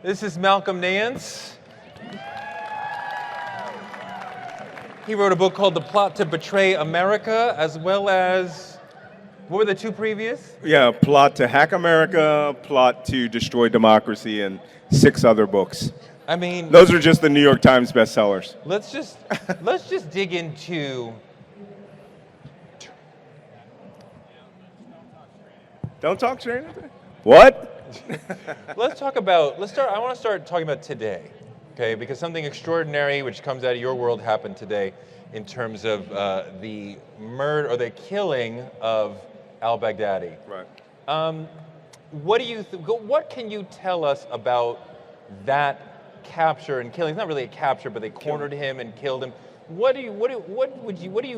This is Malcolm Nance. He wrote a book called The Plot to Betray America, as well as, what were the two previous? Yeah, Plot to Hack America, Plot to Destroy Democracy, and 6 other books. I mean, Those are just the New York Times bestsellers. let's just dig into. Don't talk straight into it. What? I want to start talking about today, okay? Because something extraordinary which comes out of your world happened today in terms of the murder or the killing of al-Baghdadi. Right. What can you tell us about that capture and killing? It's not really a capture, but they cornered him and killed him. What do you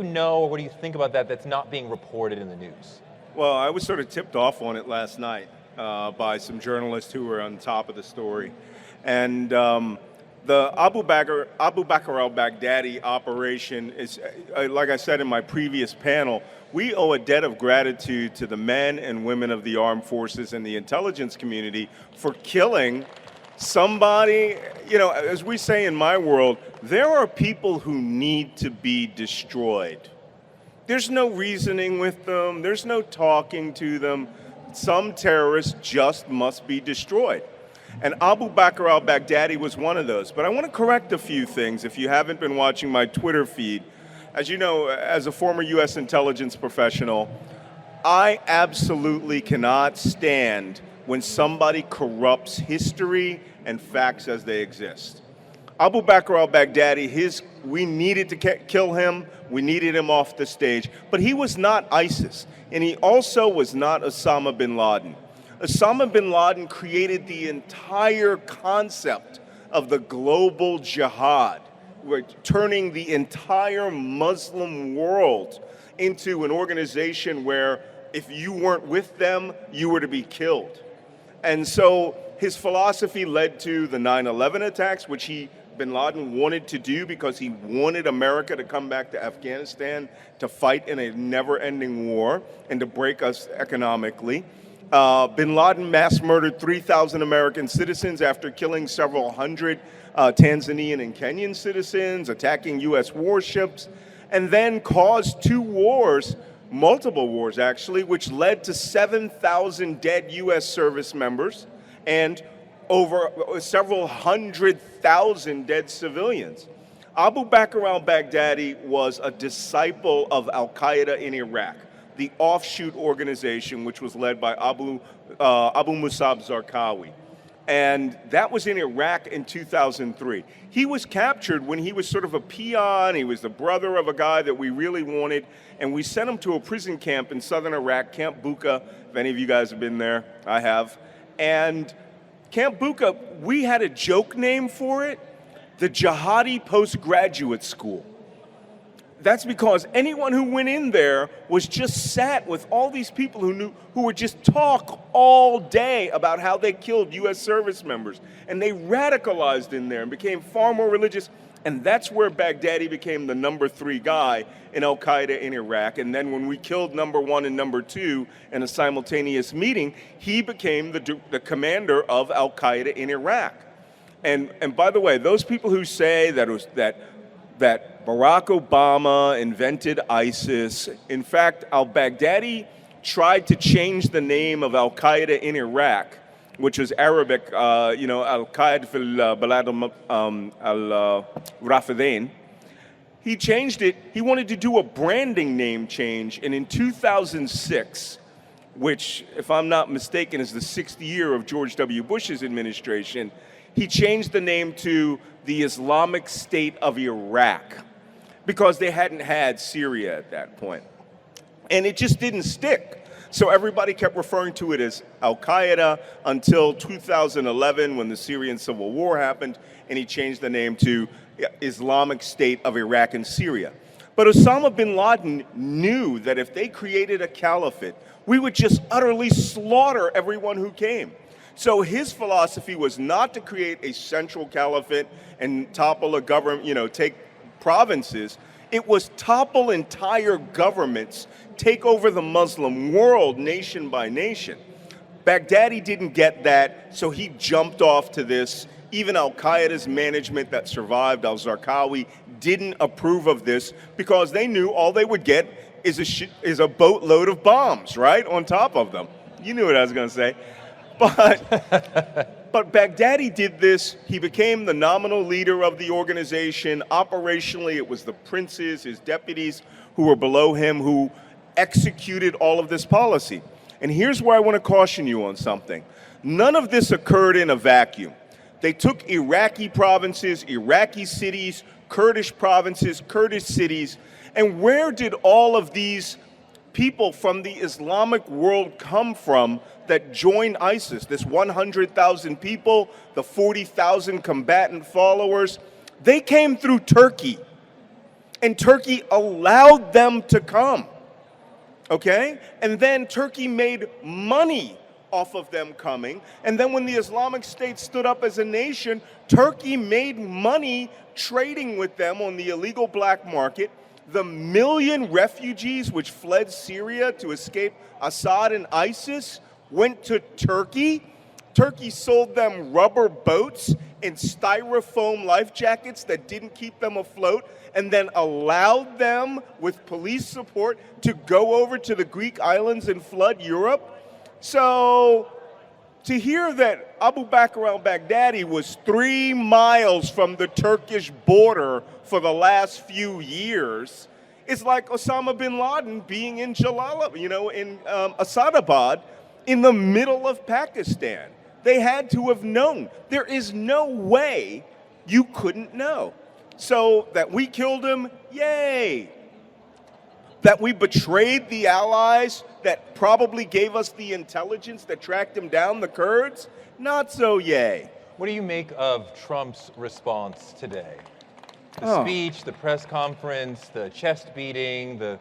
know, or what do you think about that that's not being reported in the news? Well, I was sort of tipped off on it last night by some journalists who were on top of the story. And the Abu Bakr al-Baghdadi operation is, like I said in my previous panel, we owe a debt of gratitude to the men and women of the armed forces and the intelligence community for killing somebody. You know, as we say in my world, there are people who need to be destroyed. There's no reasoning with them. There's no talking to them. Some terrorists just must be destroyed. And Abu Bakr al-Baghdadi was one of those. But I want to correct a few things if you haven't been watching my Twitter feed. As you know, as a former U.S. intelligence professional, I absolutely cannot stand when somebody corrupts history and facts as they exist. Abu Bakr al-Baghdadi, we needed to kill him. We needed him off the stage. But he was not ISIS, and he also was not Osama bin Laden. Osama bin Laden created the entire concept of the global jihad. We're turning the entire Muslim world into an organization where if you weren't with them, you were to be killed. And so his philosophy led to the 9/11 attacks, which bin Laden wanted to do because he wanted America to come back to Afghanistan to fight in a never-ending war and to break us economically. Bin Laden mass murdered 3,000 American citizens after killing several hundred Tanzanian and Kenyan citizens, attacking U.S. warships, and then caused 2 wars, multiple wars actually, which led to 7,000 dead U.S. service members and over several 100,000 dead civilians. Abu Bakr al-Baghdadi was a disciple of al-Qaeda in Iraq, the offshoot organization which was led by Abu Musab Zarqawi. And that was in Iraq in 2003. He was captured when he was sort of a peon. He was the brother of a guy that we really wanted. And we sent him to a prison camp in southern Iraq, Camp Bucca. If any of you guys have been there, I have. And Camp Bucca, we had a joke name for it, the Jihadi Postgraduate School. That's because anyone who went in there was just sat with all these people who would just talk all day about how they killed U.S. service members. And they radicalized in there and became far more religious. And that's where Baghdadi became the number 3 guy in al-Qaeda in Iraq. And then when we killed number 1 and number 2 in a simultaneous meeting, he became the commander of al-Qaeda in Iraq. And by the way, those people who say that Barack Obama invented ISIS, in fact, al-Baghdadi tried to change the name of al-Qaeda in Iraq, which was Arabic, al-Qaeda fil balad al-Rafidain. He changed it. He wanted to do a branding name change, and in 2006, which, if I'm not mistaken, is the 6th year of George W. Bush's administration, he changed the name to the Islamic State of Iraq because they hadn't had Syria at that point. And it just didn't stick. So everybody kept referring to it as al-Qaeda until 2011 when the Syrian civil war happened, and he changed the name to Islamic State of Iraq and Syria. But Osama bin Laden knew that if they created a caliphate, we would just utterly slaughter everyone who came. So his philosophy was not to create a central caliphate and topple a government, take provinces. It was topple entire governments, take over the Muslim world nation by nation. Baghdadi didn't get that, so he jumped off to this. Even al-Qaeda's management that survived, al-Zarqawi, didn't approve of this because they knew all they would get is a boatload of bombs, right, on top of them. You knew what I was going to say. But Baghdadi did this. He became the nominal leader of the organization. Operationally, it was the princes, his deputies, who were below him, who executed all of this policy. And here's where I want to caution you on something. None of this occurred in a vacuum. They took Iraqi provinces, Iraqi cities, Kurdish provinces, Kurdish cities, and where did all of these people from the Islamic world come from that joined ISIS? This 100,000 people, the 40,000 combatant followers, they came through Turkey, and Turkey allowed them to come, okay? And then Turkey made money off of them coming, and then when the Islamic State stood up as a nation, Turkey made money trading with them on the illegal black market. The million refugees which fled Syria to escape Assad and ISIS went to Turkey. Turkey sold them rubber boats and styrofoam life jackets that didn't keep them afloat, and then allowed them, with police support, to go over to the Greek islands and flood Europe. So to hear that Abu Bakr al-Baghdadi was 3 miles from the Turkish border for the last few years, it's like Osama bin Laden being in Jalalabad, in Asadabad, in the middle of Pakistan. They had to have known. There is no way you couldn't know. So that we killed him, yay. That we betrayed the allies that probably gave us the intelligence that tracked him down, the Kurds, not so yay. What do you make of Trump's response today? The speech, the press conference, the chest beating, what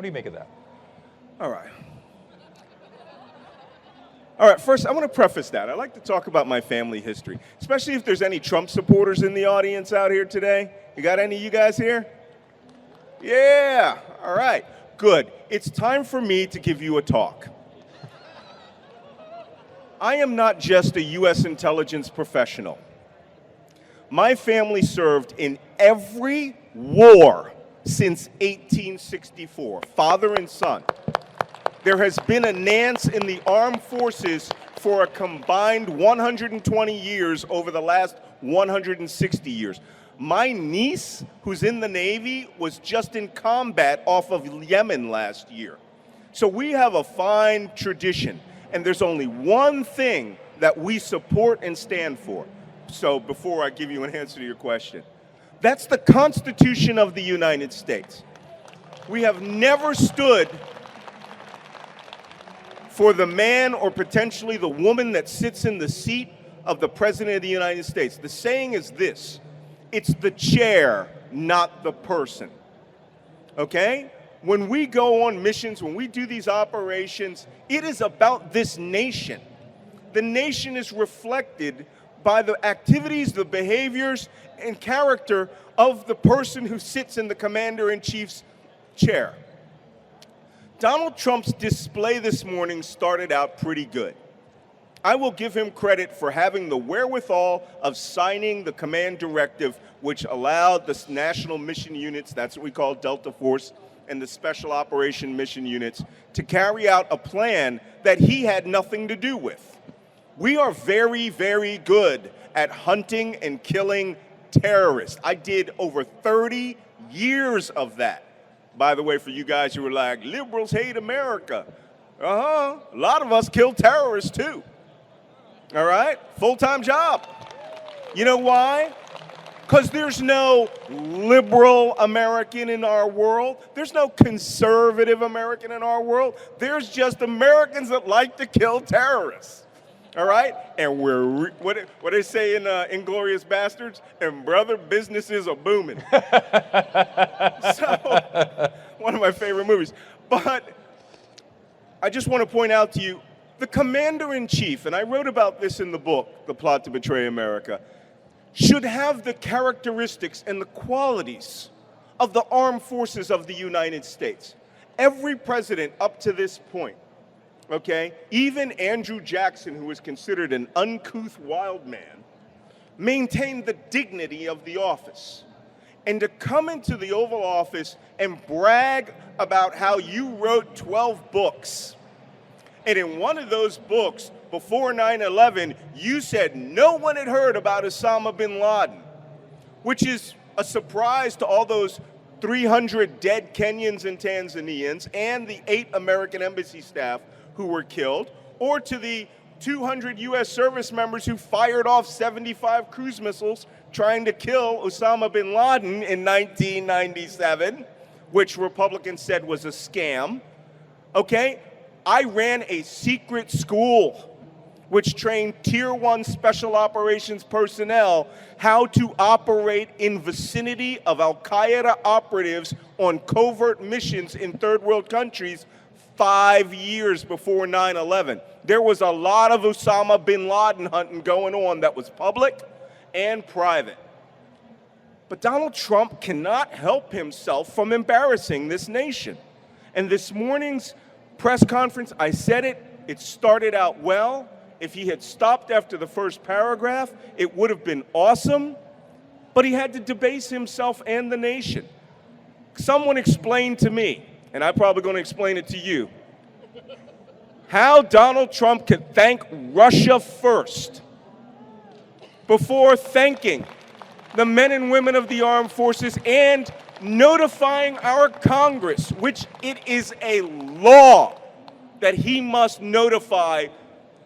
do you make of that? All right, first, I want to preface that. I like to talk about my family history, especially if there's any Trump supporters in the audience out here today. You got any of you guys here? Yeah, all right, good. It's time for me to give you a talk. I am not just a U.S. intelligence professional. My family served in every war since 1864, father and son. There has been a Nance in the armed forces for a combined 120 years over the last 160 years. My niece, who's in the Navy, was just in combat off of Yemen last year. So we have a fine tradition, and there's only one thing that we support and stand for. So before I give you an answer to your question, that's the Constitution of the United States. We have never stood for the man or potentially the woman that sits in the seat of the President of the United States. The saying is this: it's the chair, not the person, okay? When we go on missions, when we do these operations, it is about this nation. The nation is reflected by the activities, the behaviors, and character of the person who sits in the commander-in-chief's chair. Donald Trump's display this morning started out pretty good. I will give him credit for having the wherewithal of signing the command directive, which allowed the national mission units, that's what we call Delta Force, and the special operation mission units, to carry out a plan that he had nothing to do with. We are very, very good at hunting and killing terrorists. I did over 30 years of that. By the way, for you guys who were like, liberals hate America. A lot of us kill terrorists too. All right? Full-time job. You know why? Because there's no liberal American in our world. There's no conservative American in our world. There's just Americans that like to kill terrorists. All right? And what they say in Inglourious Bastards? And brother, businesses are booming. So, one of my favorite movies. But I just want to point out to you, the commander-in-chief, and I wrote about this in the book, The Plot to Betray America, should have the characteristics and the qualities of the armed forces of the United States. Every president up to this point, okay? Even Andrew Jackson, who was considered an uncouth wild man, maintained the dignity of the office. And to come into the Oval Office and brag about how you wrote 12 books, and in one of those books, before 9/11, you said no one had heard about Osama bin Laden, which is a surprise to all those 300 dead Kenyans and Tanzanians and the 8 American embassy staff who were killed, or to the 200 U.S. service members who fired off 75 cruise missiles trying to kill Osama bin Laden in 1997, which Republicans said was a scam. Okay? I ran a secret school which trained Tier 1 Special Operations personnel how to operate in vicinity of al-Qaeda operatives on covert missions in third world countries 5 years before 9/11. There was a lot of Osama bin Laden hunting going on that was public and private. But Donald Trump cannot help himself from embarrassing this nation. And this morning's press conference, I said it started out well. If he had stopped after the first paragraph, it would have been awesome. But he had to debase himself and the nation. Someone explained to me, and I'm probably going to explain it to you, how Donald Trump could thank Russia first before thanking the men and women of the armed forces and notifying our Congress, which it is a law that he must notify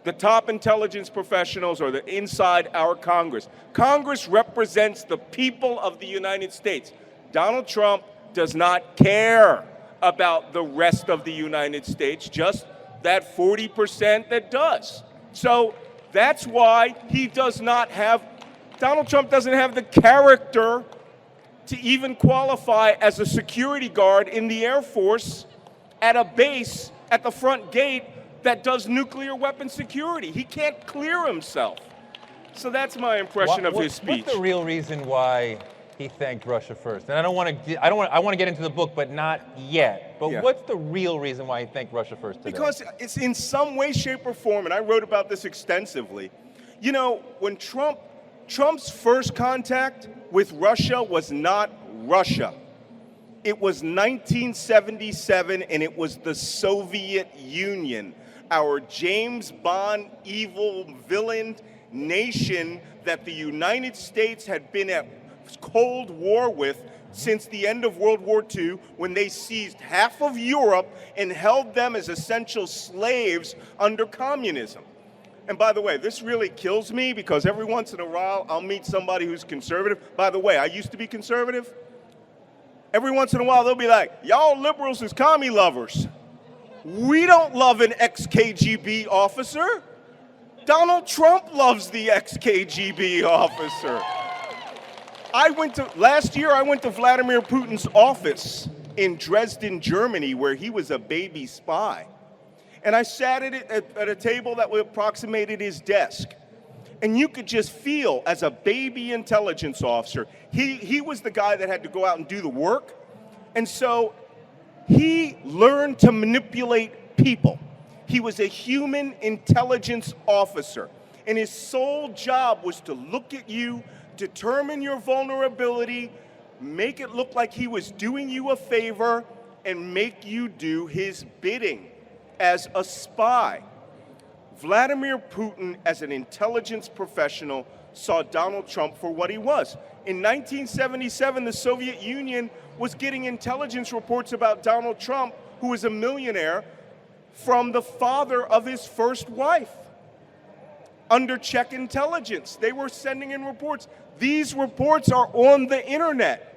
the top intelligence professionals or the inside our Congress. Congress represents the people of the United States. Donald Trump does not care about the rest of the United States, just that 40% that does. So that's why Donald Trump doesn't have the character to even qualify as a security guard in the Air Force at a base at the front gate that does nuclear weapon security. He can't clear himself. So that's my impression of his speech. What's the real reason why he thanked Russia first? And I want to get into the book, but not yet. But What's the real reason why he thanked Russia first today? Because it's in some way, shape, or form, and I wrote about this extensively. You know, when Trump's first contact with Russia was not Russia. It was 1977, and it was the Soviet Union, our James Bond evil villain nation that the United States had been at Cold War with since the end of World War II, when they seized half of Europe and held them as essential slaves under communism. And by the way, this really kills me because every once in a while I'll meet somebody who's conservative. By the way, I used to be conservative. Every once in a while they'll be like, y'all liberals is commie lovers. We don't love an ex-KGB officer. Donald Trump loves the ex-KGB officer. Last year I went to Vladimir Putin's office in Dresden, Germany, where he was a baby spy. And I sat at a table that approximated his desk. And you could just feel, as a baby intelligence officer, he was the guy that had to go out and do the work. And so he learned to manipulate people. He was a human intelligence officer. And his sole job was to look at you, determine your vulnerability, make it look like he was doing you a favor, and make you do his bidding as a spy. Vladimir Putin, as an intelligence professional, saw Donald Trump for what he was. In 1977, the Soviet Union was getting intelligence reports about Donald Trump, who was a millionaire, from the father of his first wife. Under Czech intelligence, they were sending in reports. These reports are on the internet.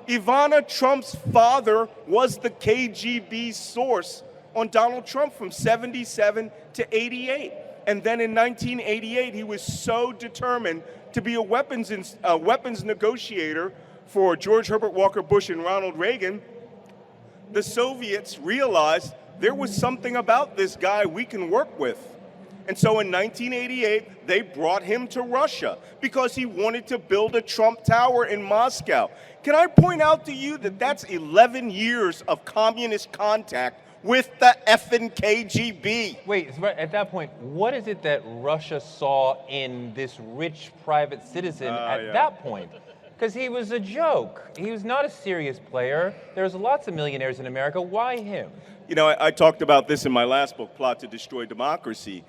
Ivana Trump's father was the KGB source on Donald Trump from 77 to 88. And then in 1988, he was so determined to be a weapons negotiator for George Herbert Walker Bush and Ronald Reagan, the Soviets realized there was something about this guy we can work with. And so in 1988, they brought him to Russia because he wanted to build a Trump Tower in Moscow. Can I point out to you that that's 11 years of communist contact with the effing KGB. Wait, so at that point, what is it that Russia saw in this rich private citizen at that point? Because he was a joke. He was not a serious player. There's lots of millionaires in America. Why him? You know, I talked about this in my last book, Plot to Destroy Democracy,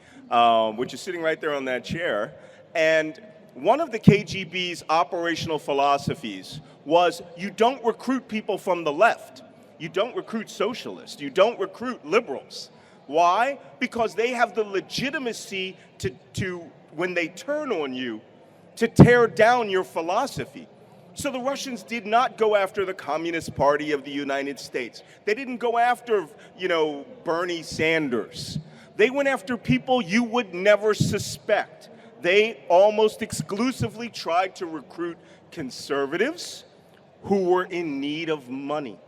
which is sitting right there on that chair. And one of the KGB's operational philosophies was you don't recruit people from the left. You don't recruit socialists. You don't recruit liberals. Why? Because they have the legitimacy to when they turn on you, to tear down your philosophy. So the Russians did not go after the Communist Party of the United States. They didn't go after, Bernie Sanders. They went after people you would never suspect. They almost exclusively tried to recruit conservatives who were in need of money,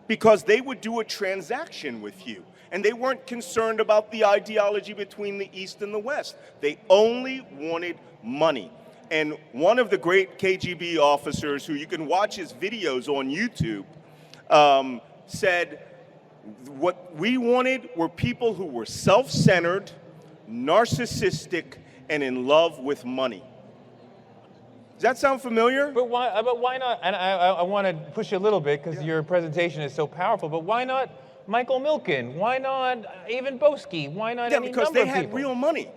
because they would do a transaction with you. And they weren't concerned about the ideology between the East and the West. They only wanted money. And one of the great KGB officers, who you can watch his videos on YouTube, said, what we wanted were people who were self-centered, narcissistic, and in love with money. Does that sound familiar? But why not? And I want to push you a little bit because your presentation is so powerful. But why not Michael Milken? Why not even Boesky? Why not any because number they of had people? real money.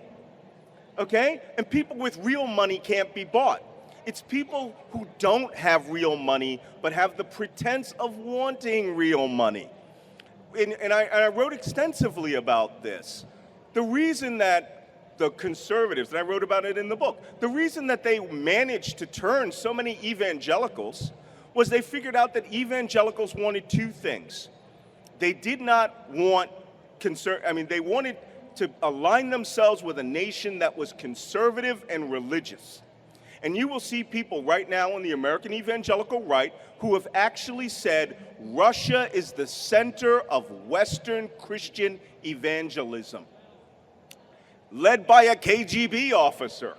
Okay? And people with real money can't be bought. It's people who don't have real money but have the pretense of wanting real money. And I wrote extensively about this. The reason that the conservatives, and I wrote about it in the book, the reason that they managed to turn so many evangelicals was they figured out that evangelicals wanted two things. They did not want they wanted to align themselves with a nation that was conservative and religious. And you will see people right now on the American evangelical right who have actually said Russia is the center of Western Christian evangelism, led by a KGB officer.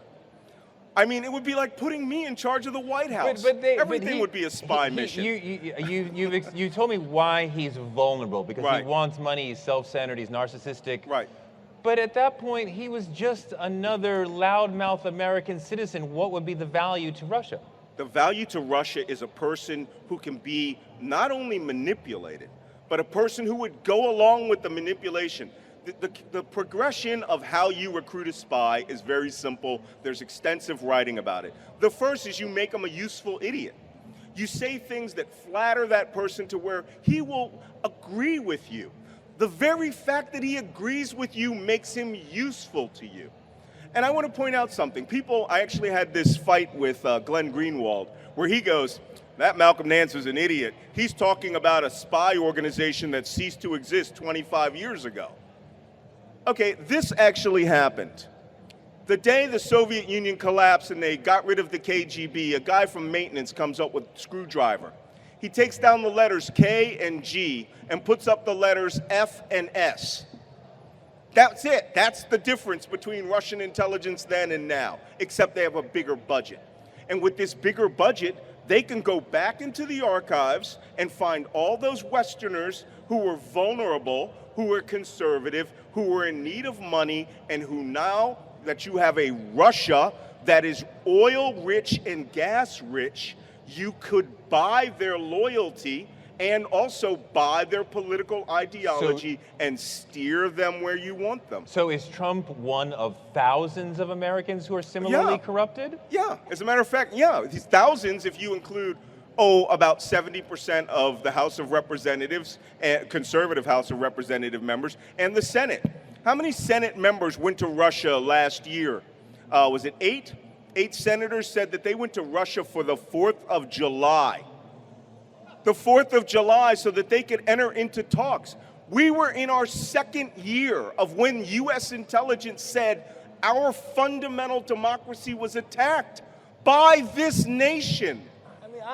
I mean, it would be like putting me in charge of the White House. Everything would be a spy mission. You told me why he's vulnerable, because he wants money, he's self-centered, he's narcissistic. Right. But at that point, he was just another loudmouth American citizen. What would be the value to Russia? The value to Russia is a person who can be not only manipulated, but a person who would go along with the manipulation. The progression of how you recruit a spy is very simple. There's extensive writing about it. The first is you make him a useful idiot. You say things that flatter that person to where he will agree with you. The very fact that he agrees with you makes him useful to you. And I want to point out something. I actually had this fight with Glenn Greenwald, where he goes, that Malcolm Nance is an idiot. He's talking about a spy organization that ceased to exist 25 years ago. Okay, this actually happened. The day the Soviet Union collapsed and they got rid of the KGB, a guy from maintenance comes up with a screwdriver. He takes down the letters K and G and puts up the letters F and S. That's it. That's the difference between Russian intelligence then and now, except they have a bigger budget. And with this bigger budget, they can go back into the archives and find all those Westerners who were vulnerable, who were conservative, who were in need of money, and who now that you have a Russia that is oil-rich and gas-rich, you could buy their loyalty and also buy their political ideology and steer them where you want them. So is Trump one of thousands of Americans who are similarly corrupted? Yeah, as a matter of fact, yeah. These thousands, if you include, about 70% of the House of Representatives, conservative House of Representative members, and the Senate. How many Senate members went to Russia last year? Was it 8? 8 senators said that they went to Russia for the 4th of July. The 4th of July, so that they could enter into talks. We were in our second year of when U.S. intelligence said our fundamental democracy was attacked by this nation.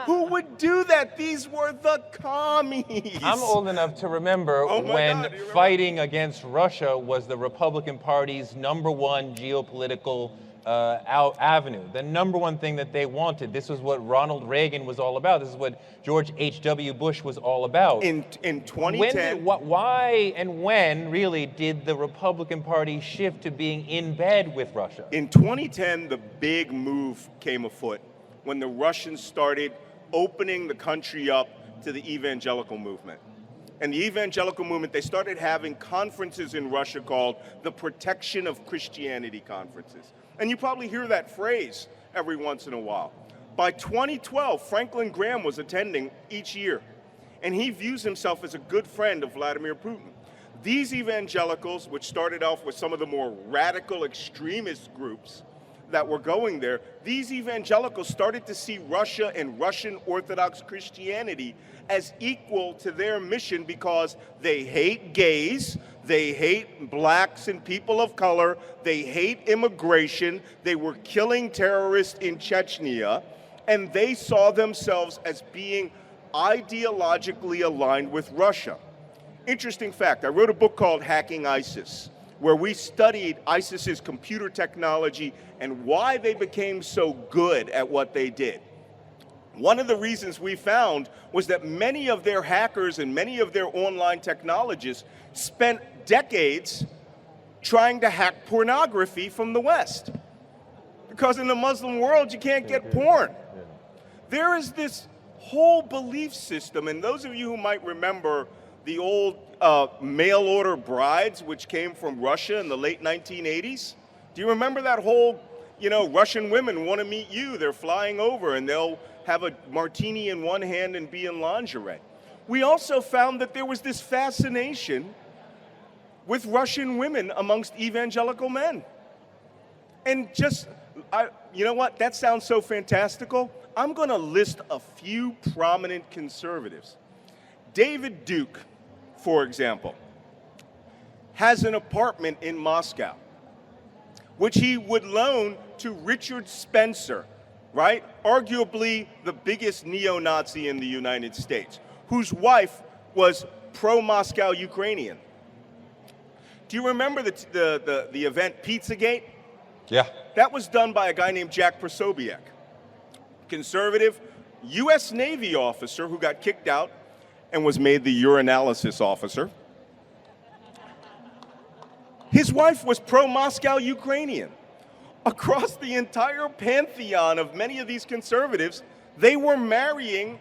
Who would do that? These were the commies. I'm old enough to remember when fighting against Russia was the Republican Party's #1 geopolitical avenue, the number one thing that they wanted. This was what Ronald Reagan was all about. This is what George H.W. Bush was all about. In 2010, why and when really did the Republican Party shift to being in bed with Russia? in 2010, the big move came afoot when the Russians started opening the country up to the evangelical movement. And the evangelical movement, they started having conferences in Russia called the Protection of Christianity conferences. And you probably hear that phrase every once in a while. By 2012, Franklin Graham was attending each year, and he views himself as a good friend of Vladimir Putin. These evangelicals, which started off with some of the more radical extremist groups that were going there, these evangelicals started to see Russia and Russian Orthodox Christianity as equal to their mission because they hate gays, they hate blacks and people of color, they hate immigration, they were killing terrorists in Chechnya, and they saw themselves as being ideologically aligned with Russia. Interesting fact, I wrote a book called Hacking ISIS, where we studied ISIS's computer technology and why they became so good at what they did. One of the reasons we found was that many of their hackers and many of their online technologists spent decades trying to hack pornography from the West. Because in the Muslim world, you can't get porn. There is this whole belief system, and those of you who might remember the old mail order brides, which came from Russia in the late 1980s. Do you remember that whole, Russian women want to meet you, they're flying over and they'll have a martini in one hand and be in lingerie. We also found that there was this fascination with Russian women amongst evangelical men. And you know what, that sounds so fantastical. I'm gonna list a few prominent conservatives. David Duke, for example, has an apartment in Moscow, which he would loan to Richard Spencer, right? Arguably the biggest neo-Nazi in the United States, whose wife was pro-Moscow Ukrainian. Do you remember the event Pizzagate? Yeah. That was done by a guy named Jack Prosobiec, conservative U.S. Navy officer who got kicked out and was made the urinalysis officer. His wife was pro-Moscow Ukrainian. Across the entire pantheon of many of these conservatives, they were marrying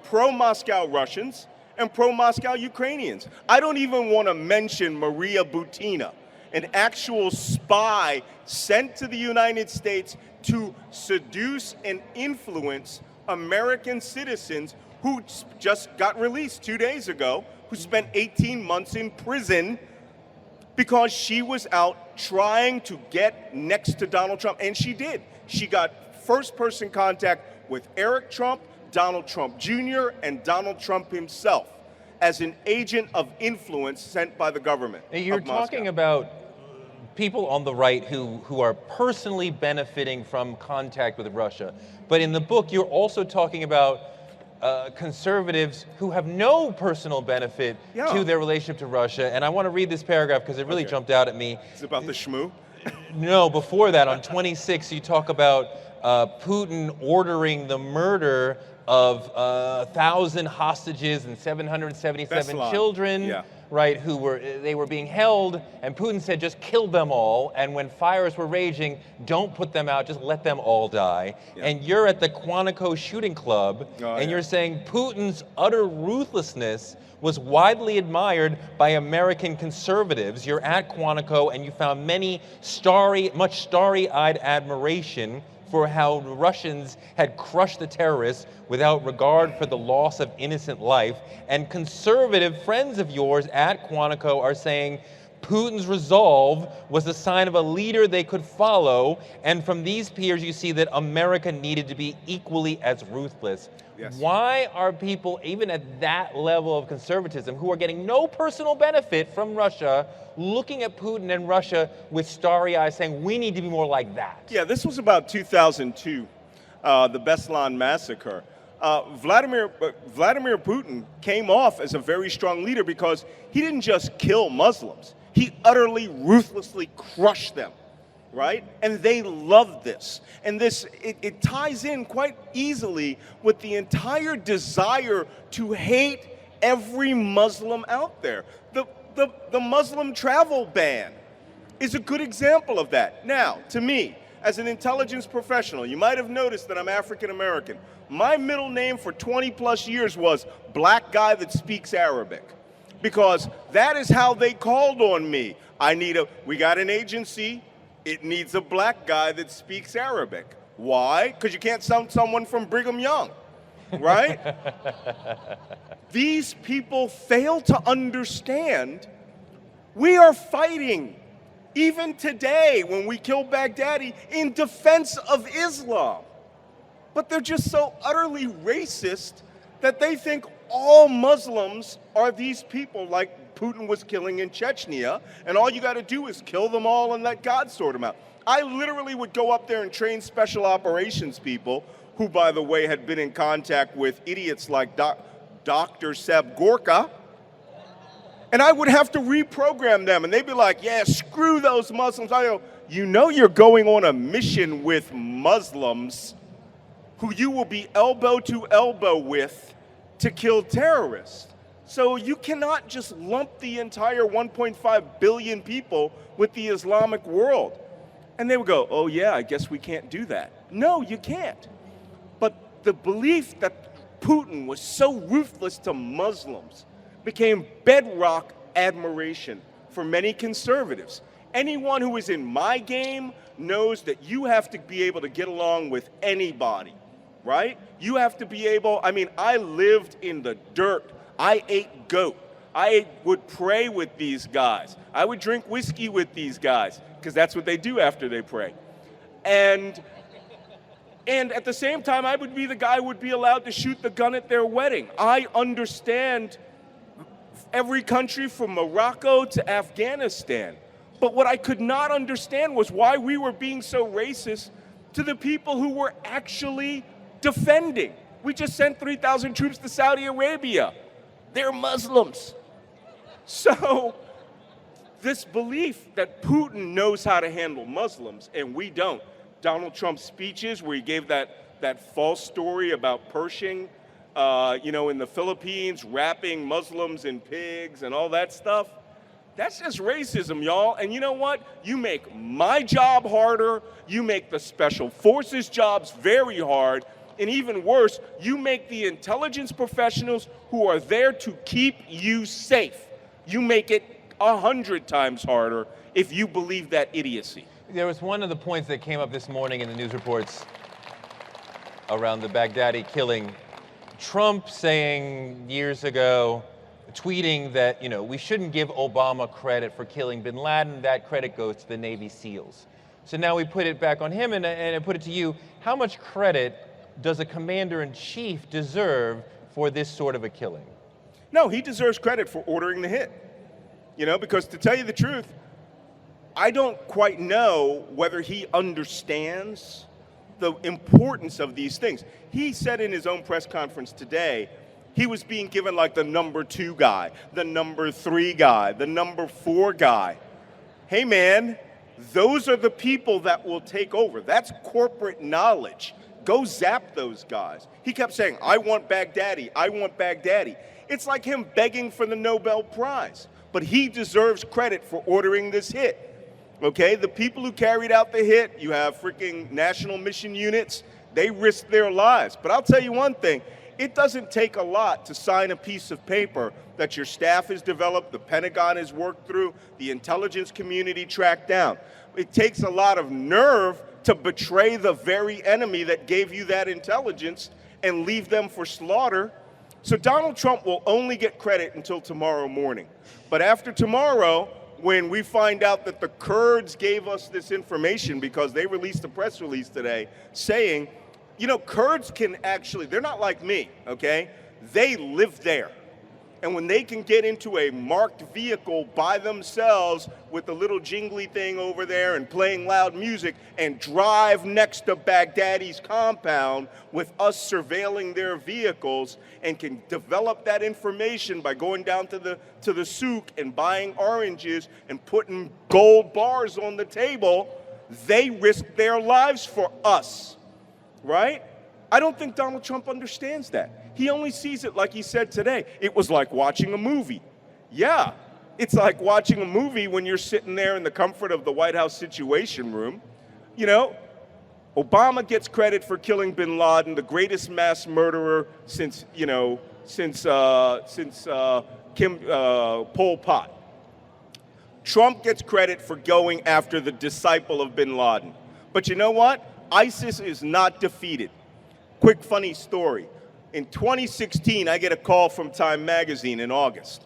pro-Moscow Russians and pro-Moscow Ukrainians. I don't even want to mention Maria Butina, an actual spy sent to the United States to seduce and influence American citizens who just got released 2 days ago, who spent 18 months in prison because she was out trying to get next to Donald Trump. And she did. She got first-person contact with Eric Trump, Donald Trump Jr., and Donald Trump himself as an agent of influence sent by the government. You're talking about people on the right who are personally benefiting from contact with Russia. But in the book, you're also talking about conservatives who have no personal benefit to their relationship to Russia. And I want to read this paragraph because it really jumped out at me. Is it about the shmoo? No, before that, on 26, you talk about Putin ordering the murder of 1,000 hostages and 777 children, right, they were being held, and Putin said just kill them all, and when fires were raging, don't put them out, just let them all die. And you're at the Quantico shooting club, and you're saying Putin's utter ruthlessness was widely admired by American conservatives. You're at Quantico, and you found much starry-eyed admiration for how the Russians had crushed the terrorists without regard for the loss of innocent life. And conservative friends of yours at Quantico are saying Putin's resolve was a sign of a leader they could follow. And from these peers, you see that America needed to be equally as ruthless. Yes. Why are people, even at that level of conservatism, who are getting no personal benefit from Russia, looking at Putin and Russia with starry eyes saying, we need to be more like that? Yeah, this was about 2002, the Beslan massacre. Vladimir Putin came off as a very strong leader because he didn't just kill Muslims. He utterly, ruthlessly crushed them right? And they love this. And it ties in quite easily with the entire desire to hate every Muslim out there. The Muslim travel ban is a good example of that. Now, to me, as an intelligence professional, you might have noticed that I'm African American. My middle name for 20 plus years was black guy that speaks Arabic, because that is how they called on me. We got an agency, it needs a black guy that speaks Arabic. Why? Because you can't send someone from Brigham Young, right? These people fail to understand we are fighting, even today when we kill Baghdadi, in defense of Islam. But they're just so utterly racist that they think all Muslims are these people like Putin was killing in Chechnya, and all you got to do is kill them all and let God sort them out. I literally would go up there and train special operations people, who, by the way, had been in contact with idiots like Dr. Seb Gorka, and I would have to reprogram them, and they'd be like, yeah, screw those Muslims. I go, you know you're going on a mission with Muslims who you will be elbow to elbow with to kill terrorists. So you cannot just lump the entire 1.5 billion people with the Islamic world. And they would go, oh yeah, I guess we can't do that. No, you can't. But the belief that Putin was so ruthless to Muslims became bedrock admiration for many conservatives. Anyone who is in my game knows that you have to be able to get along with anybody, right? You have to be able, I lived in the dirt. I ate goat. I would pray with these guys. I would drink whiskey with these guys, because that's what they do after they pray. And at the same time, I would be the guy who would be allowed to shoot the gun at their wedding. I understand every country from Morocco to Afghanistan. But what I could not understand was why we were being so racist to the people who were actually defending. We just sent 3,000 troops to Saudi Arabia. They're Muslims. So this belief that Putin knows how to handle Muslims and we don't. Donald Trump's speeches where he gave that false story about Pershing, in the Philippines, wrapping Muslims in pigs and all that stuff. That's just racism, y'all. And you know what? You make my job harder. You make the special forces jobs very hard. And even worse, you make the intelligence professionals who are there to keep you safe. You make it 100 times harder if you believe that idiocy. There was one of the points that came up this morning in the news reports around the Baghdadi killing. Trump saying years ago, tweeting that, we shouldn't give Obama credit for killing bin Laden. That credit goes to the Navy SEALs. So now we put it back on him, and I put it to you. How much credit does a commander-in-chief deserve for this sort of a killing? No, he deserves credit for ordering the hit. Because to tell you the truth, I don't quite know whether he understands the importance of these things. He said in his own press conference today, he was being given like the number 2 guy, the number 3 guy, the number 4 guy. Hey man, those are the people that will take over. That's corporate knowledge. Go zap those guys. He kept saying, I want Baghdadi, I want Baghdadi. It's like him begging for the Nobel Prize. But he deserves credit for ordering this hit. Okay, the people who carried out the hit, you have freaking national mission units, they risked their lives. But I'll tell you one thing, it doesn't take a lot to sign a piece of paper that your staff has developed, the Pentagon has worked through, the intelligence community tracked down. It takes a lot of nerve to betray the very enemy that gave you that intelligence and leave them for slaughter. So Donald Trump will only get credit until tomorrow morning. But after tomorrow, when we find out that the Kurds gave us this information, because they released a press release today saying, Kurds can actually, they're not like me, okay? They live there. And when they can get into a marked vehicle by themselves with a little jingly thing over there and playing loud music and drive next to Baghdadi's compound with us surveilling their vehicles and can develop that information by going down to the souk and buying oranges and putting gold bars on the table, They risked their lives for us, right? I don't think Donald Trump understands that. He only sees it like he said today. It was like watching a movie. Yeah, it's like watching a movie when you're sitting there in the comfort of the White House Situation Room. You know, Obama gets credit for killing bin Laden, the greatest mass murderer since Pol Pot. Trump gets credit for going after the disciple of bin Laden. But you know what? ISIS is not defeated. Quick funny story. In 2016, I get a call from Time Magazine in August.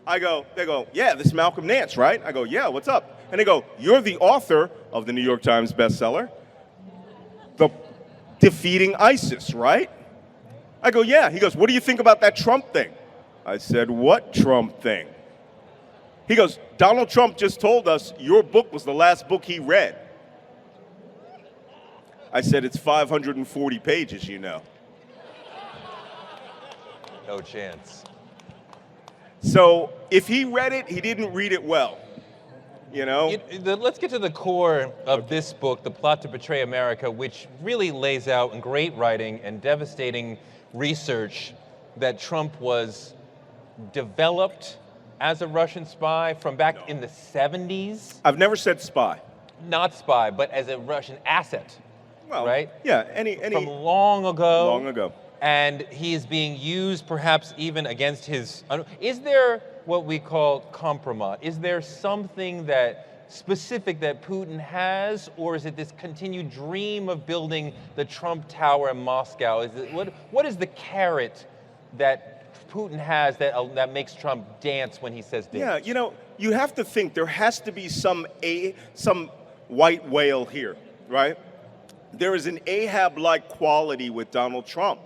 They go, yeah, this is Malcolm Nance, right? I go, yeah, what's up? And they go, you're the author of the New York Times bestseller, The Defeating ISIS, right? I go, yeah. He goes, what do you think about that Trump thing? I said, what Trump thing? He goes, Donald Trump just told us your book was the last book he read. I said, it's 540 pages, you know. No chance. So if he read it, he didn't read it well, you know? Let's get to the core of this book, The Plot to Betray America, which really lays out in great writing and devastating research that Trump was developed as a Russian spy from back in the 70s. I've never said spy. Not spy, but as a Russian asset, Well, right? Yeah, From long ago. Long ago. And he is being used perhaps even against his, is there what we call compromise? Is there something that specific that Putin has, or is it this continued dream of building the Trump Tower in Moscow? What is the carrot that Putin has that makes Trump dance when he says dance? Yeah, you know, you have to think there has to be some white whale here, right? There is an Ahab-like quality with Donald Trump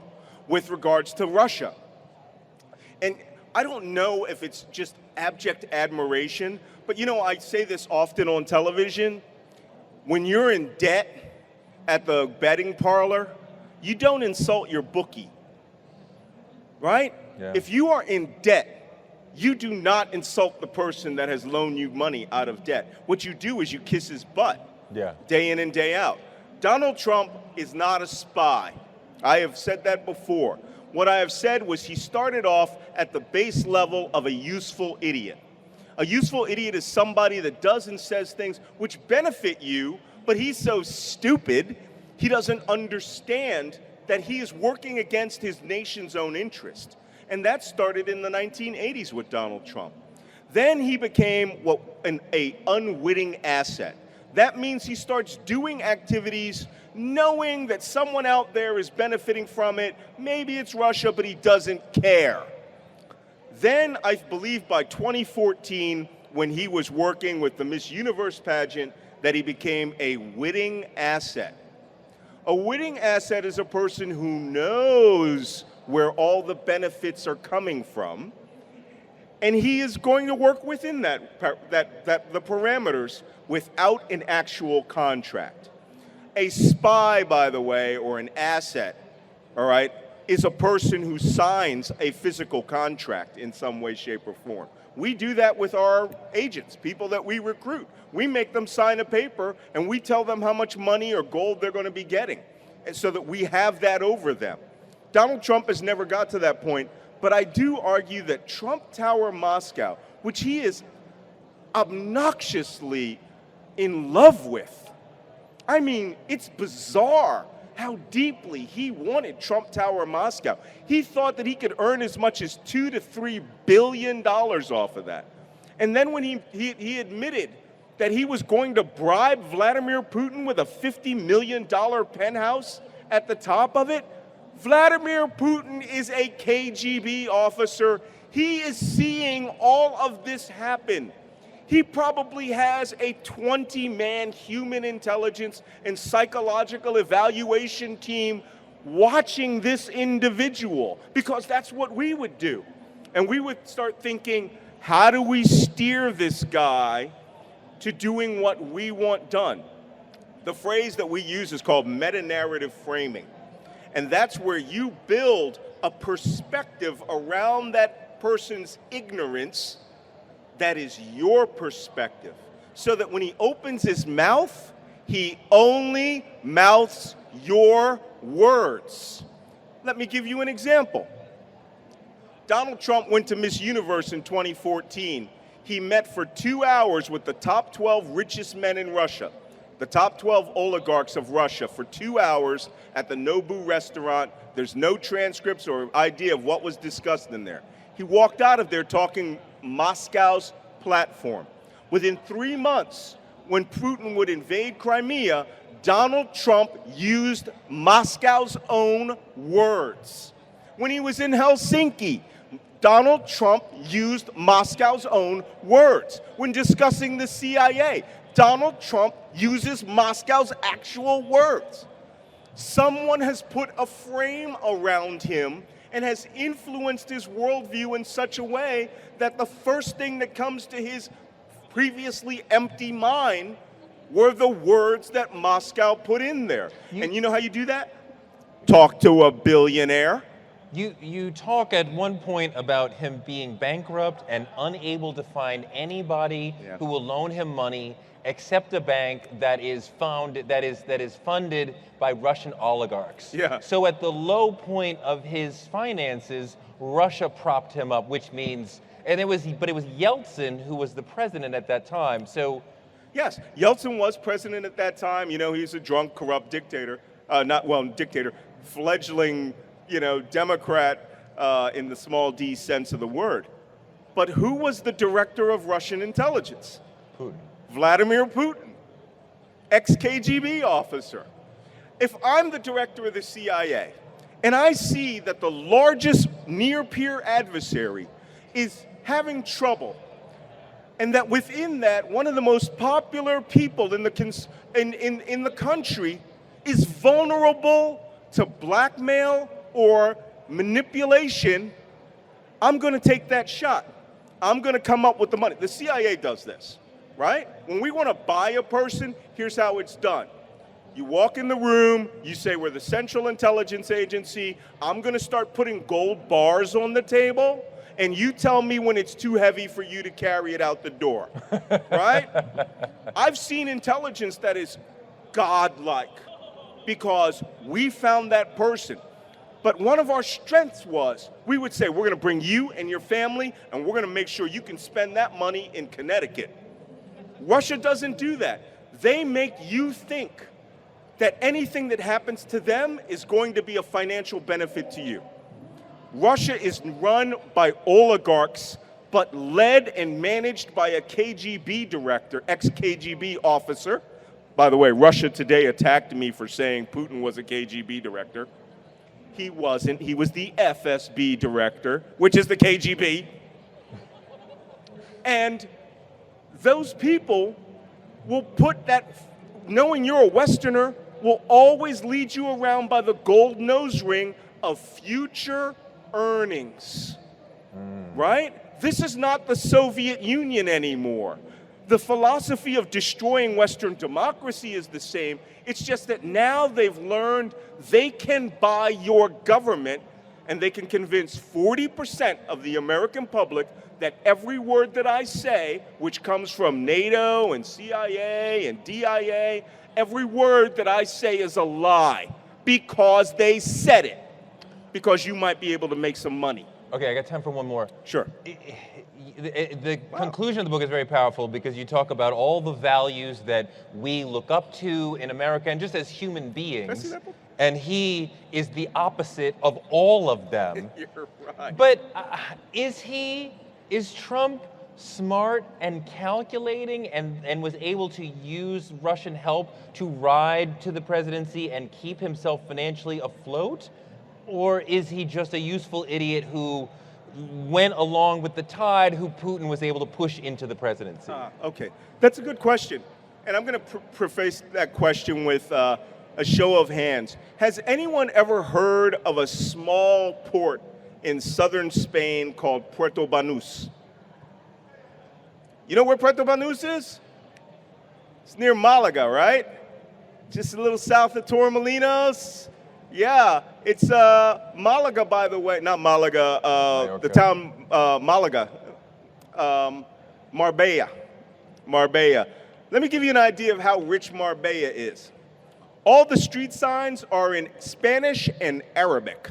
with regards to Russia. And I don't know if it's just abject admiration, but you know, I say this often on television. When you're in debt at the betting parlor, you don't insult your bookie, right? Yeah. If you are in debt, you do not insult the person that has loaned you money out of debt. What you do is you kiss his butt, day in and day out. Donald Trump is not a spy. I have said that before. What I have said was he started off at the base level of a useful idiot. A useful idiot is somebody that does and says things which benefit you, but he's so stupid, he doesn't understand that he is working against his nation's own interest. And that started in the 1980s with Donald Trump. Then he became an unwitting asset. That means he starts doing activities knowing that someone out there is benefiting from it. Maybe it's Russia, but he doesn't care. Then, I believe by 2014, when he was working with the Miss Universe pageant, that he became a witting asset. A witting asset is a person who knows where all the benefits are coming from, and he is going to work within the parameters without an actual contract. A spy, by the way, or an asset, all right, is a person who signs a physical contract in some way, shape, or form. We do that with our agents, people that we recruit. We make them sign a paper, and we tell them how much money or gold they're going to be getting, and so that we have that over them. Donald Trump has never got to that point, but I do argue that Trump Tower Moscow, which he is obnoxiously in love with, I mean, it's bizarre how deeply he wanted Trump Tower Moscow. He thought that he could earn as much as $2 to $3 billion off of that. And then when he admitted that he was going to bribe Vladimir Putin with a $50 million penthouse at the top of it, Vladimir Putin is a KGB officer. He is seeing all of this happen. He probably has a 20-man human intelligence and psychological evaluation team watching this individual, because that's what we would do. And we would start thinking, how do we steer this guy to doing what we want done? The phrase that we use is called meta-narrative framing. And that's where you build a perspective around that person's ignorance that is your perspective, so that when he opens his mouth, He only mouths your words. Let me give you an example. Donald Trump went to Miss Universe in 2014. He met for 2 hours with the top 12 richest men in Russia, the top 12 oligarchs of Russia, for 2 hours at the Nobu restaurant. There's no transcripts or idea of what was discussed in there. He walked out of there talking Moscow's platform. Within 3 months, when Putin would invade Crimea, Donald Trump used Moscow's own words. When he was in Helsinki, Donald Trump used Moscow's own words. When discussing the CIA, Donald Trump uses Moscow's actual words. Someone has put a frame around him and has influenced his worldview in such a way that the first thing that comes to his previously empty mind were the words that Moscow put in there. And you know how you do that? Talk to a billionaire. You talk at one point about him being bankrupt and unable to find anybody who will loan him money except a bank that is funded by Russian oligarchs. Yeah. So at the low point of his finances, Russia propped him up, which means, but it was Yeltsin who was the president at that time. So yes, Yeltsin was president at that time. You know, he's a drunk, corrupt dictator. Fledgling, Democrat in the small d sense of the word. But who was the director of Russian intelligence? Putin. Vladimir Putin, ex-KGB officer. If I'm the director of the CIA and I see that the largest near-peer adversary is having trouble, and that within that, one of the most popular people in the country is vulnerable to blackmail or manipulation, I'm going to take that shot. I'm going to come up with the money. The CIA does this, right? When we want to buy a person, here's how it's done. You walk in the room, you say, we're the Central Intelligence Agency, I'm going to start putting gold bars on the table, and you tell me when it's too heavy for you to carry it out the door, right? I've seen intelligence that is godlike because we found that person. But one of our strengths was, we would say, we're going to bring you and your family, and we're going to make sure you can spend that money in Connecticut. Russia doesn't do that. They make you think that anything that happens to them is going to be a financial benefit to you. Russia is run by oligarchs, but led and managed by a KGB director, ex-KGB officer. By the way, Russia today attacked me for saying Putin was a KGB director. He wasn't. He was the FSB director, which is the KGB. And those people will put that, knowing you're a Westerner, will always lead you around by the gold nose ring of future earnings, right? This is not the Soviet Union anymore. The philosophy of destroying Western democracy is the same. It's just that now they've learned they can buy your government and they can convince 40% of the American public that every word that I say, which comes from NATO and CIA and DIA, every word that I say is a lie because they said it, because you might be able to make some money. Okay, I got time for one more. Sure. The conclusion of the book is very powerful because you talk about all the values that we look up to in America and just as human beings. Can I see that book? And he is the opposite of all of them. You're right. But is Trump smart and calculating and was able to use Russian help to ride to the presidency and keep himself financially afloat? Or is he just a useful idiot who went along with the tide, who Putin was able to push into the presidency? Okay, that's a good question. And I'm going to preface that question with a show of hands. Has anyone ever heard of a small port in southern Spain called Puerto Banús? You know where Puerto Banús is? It's near Malaga, right? Just a little south of Torremolinos. Yeah, it's Malaga, by the way. Not Malaga, okay. The town Malaga. Marbella. Let me give you an idea of how rich Marbella is. All the street signs are in Spanish and Arabic.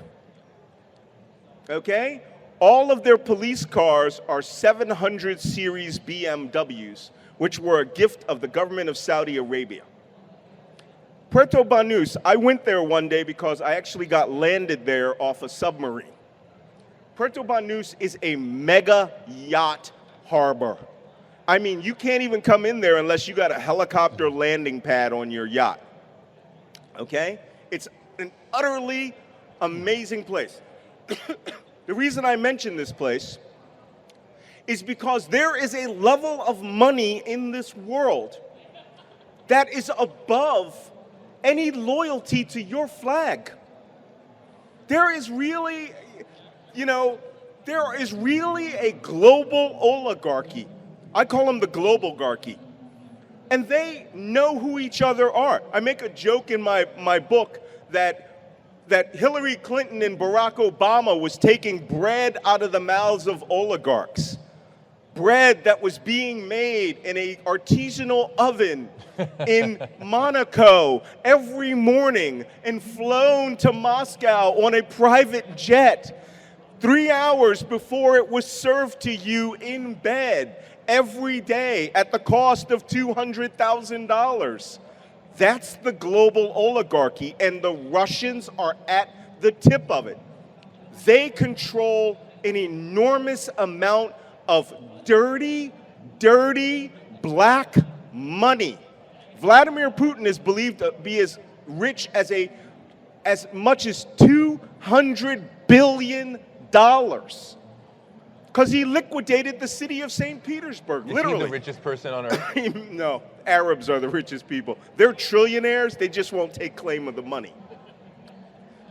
Okay? All of their police cars are 700 series BMWs, which were a gift of the government of Saudi Arabia. Puerto Banús, I went there one day because I actually got landed there off a submarine. Puerto Banús is a mega yacht harbor. I mean, you can't even come in there unless you got a helicopter landing pad on your yacht. Okay? It's an utterly amazing place. The reason I mention this place is because there is a level of money in this world that is above any loyalty to your flag. There is really, there is really a global oligarchy. I call them the globalgarchy. And they know who each other are. I make a joke in my book that Hillary Clinton and Barack Obama was taking bread out of the mouths of oligarchs. Bread that was being made in an artisanal oven in Monaco every morning and flown to Moscow on a private jet 3 hours before it was served to you in bed every day at the cost of $200,000. That's the global oligarchy, and the Russians are at the tip of it. They control an enormous amount of dirty, dirty black money. Vladimir Putin is believed to be as rich as much as $200 billion. Because he liquidated the city of St. Petersburg, literally. Is he the richest person on earth? No, Arabs are the richest people. They're trillionaires, they just won't take claim of the money.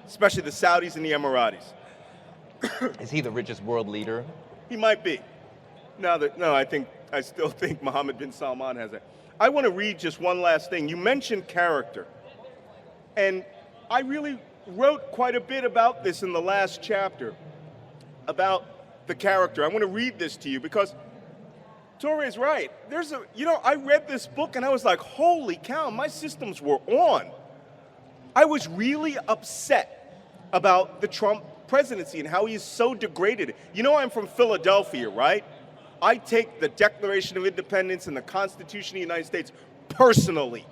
Especially the Saudis and the Emiratis. Is he the richest world leader? He might be. I still think Mohammed bin Salman has it. I want to read just one last thing. You mentioned character. And I really wrote quite a bit about this in the last chapter, about the character. I want to read this to you because Touré is right. I read this book and I was like, holy cow, my systems were on. I was really upset about the Trump presidency and how he is so degraded. I'm from Philadelphia, right? I take the Declaration of Independence and the Constitution of the United States personally.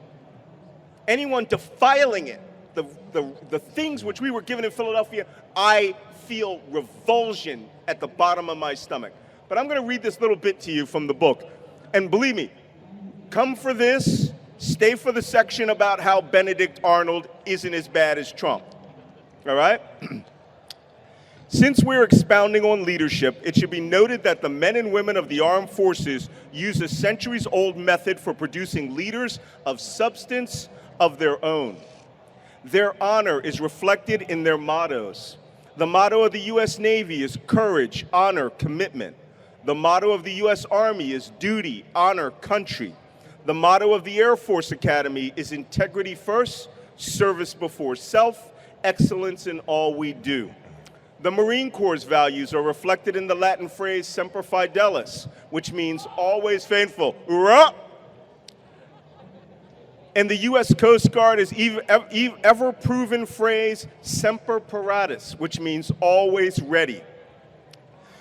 Anyone defiling it, the things which we were given in Philadelphia, I feel revulsion at the bottom of my stomach. But I'm going to read this little bit to you from the book. And believe me, come for this, stay for the section about how Benedict Arnold isn't as bad as Trump. All right? Since we're expounding on leadership, it should be noted that the men and women of the armed forces use a centuries-old method for producing leaders of substance of their own. Their honor is reflected in their mottos. The motto of the U.S. Navy is courage, honor, commitment. The motto of the U.S. Army is duty, honor, country. The motto of the Air Force Academy is integrity first, service before self, excellence in all we do. The Marine Corps' values are reflected in the Latin phrase semper fidelis, which means always faithful. Hoorah! And the U.S. Coast Guard is ever-proven phrase semper paratus, which means always ready.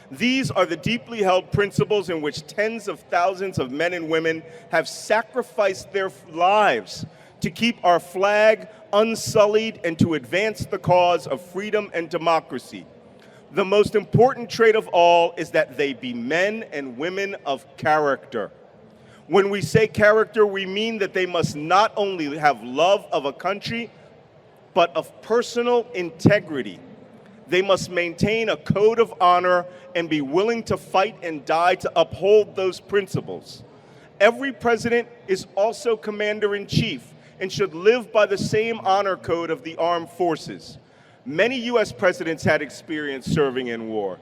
These are the deeply held principles in which tens of thousands of men and women have sacrificed their lives to keep our flag unsullied and to advance the cause of freedom and democracy. The most important trait of all is that they be men and women of character. When we say character, we mean that they must not only have love of a country, but of personal integrity. They must maintain a code of honor and be willing to fight and die to uphold those principles. Every president is also commander-in-chief and should live by the same honor code of the armed forces. Many U.S. presidents had experience serving in war,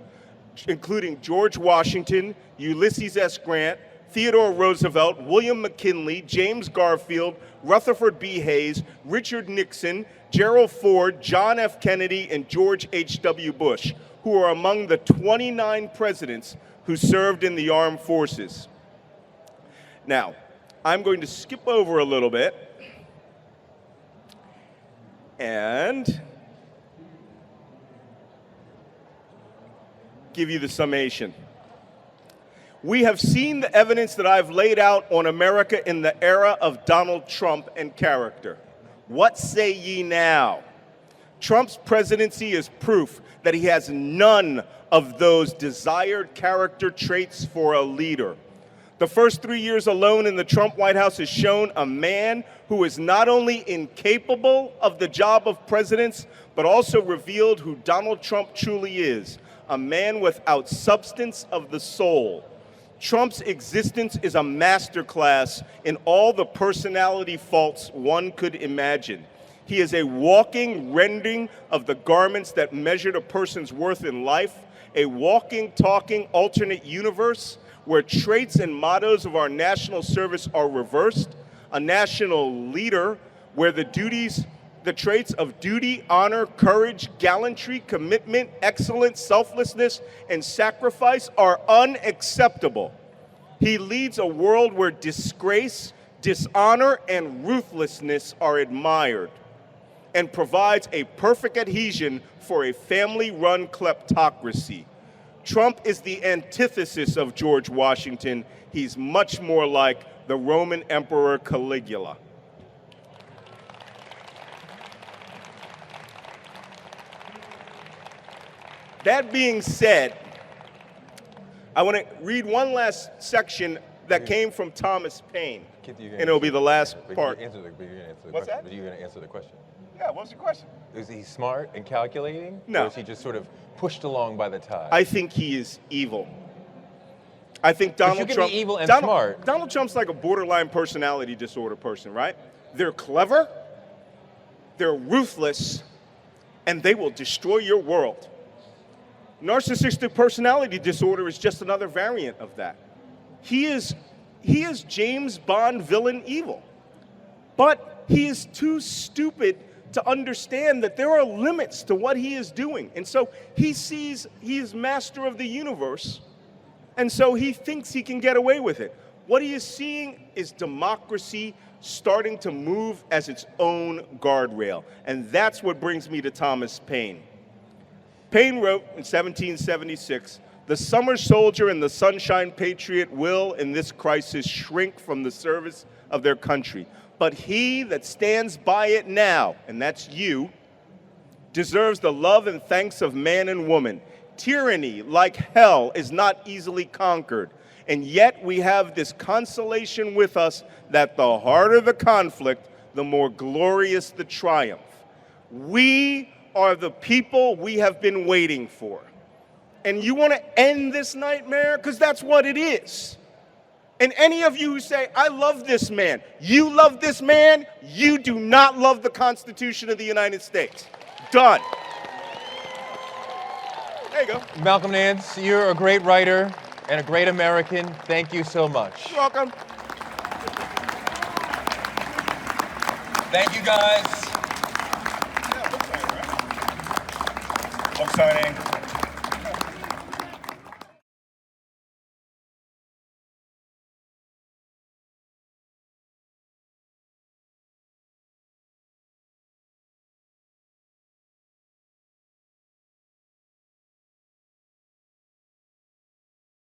including George Washington, Ulysses S. Grant, Theodore Roosevelt, William McKinley, James Garfield, Rutherford B. Hayes, Richard Nixon, Gerald Ford, John F. Kennedy, and George H.W. Bush, who are among the 29 presidents who served in the armed forces. Now, I'm going to skip over a little bit and give you the summation. We have seen the evidence that I've laid out on America in the era of Donald Trump and character. What say ye now? Trump's presidency is proof that he has none of those desired character traits for a leader. The first 3 years alone in the Trump White House has shown a man who is not only incapable of the job of president, but also revealed who Donald Trump truly is, a man without substance of the soul. Trump's existence is a masterclass in all the personality faults one could imagine. He is a walking rendering of the garments that measured a person's worth in life, a walking, talking alternate universe where traits and mottos of our national service are reversed, a national leader where the traits of duty, honor, courage, gallantry, commitment, excellence, selflessness, and sacrifice are unacceptable. He leads a world where disgrace, dishonor, and ruthlessness are admired, and provides a perfect adhesion for a family-run kleptocracy. Trump is the antithesis of George Washington. He's much more like the Roman Emperor Caligula. That being said, I want to read one last section that came from Thomas Paine, and it'll be the last part. What's that? But you're going to answer the question. Yeah, what's the question? Is he smart and calculating? No. Or is he just sort of pushed along by the tide? I think he is evil. I think But Donald you can Trump. be evil and Donald, smart. Donald Trump's like a borderline personality disorder person, right? They're clever, they're ruthless, and they will destroy your world. Narcissistic personality disorder is just another variant of that. He is James Bond villain evil. But he is too stupid to understand that there are limits to what he is doing. And so he sees he is master of the universe, and so he thinks he can get away with it. What he is seeing is democracy starting to move as its own guardrail. And that's what brings me to Thomas Paine. Paine wrote in 1776, "The summer soldier and the sunshine patriot will, in this crisis, shrink from the service of their country. But he that stands by it now," and that's you, "deserves the love and thanks of man and woman. Tyranny, like hell, is not easily conquered. And yet we have this consolation with us that the harder the conflict, the more glorious the triumph. We are the people we have been waiting for." And you want to end this nightmare? Because that's what it is. And any of you who say, "I love this man," you love this man, you do not love the Constitution of the United States. Done. There you go. Malcolm Nance, you're a great writer and a great American. Thank you so much. You're welcome. Thank you, guys. Book signing.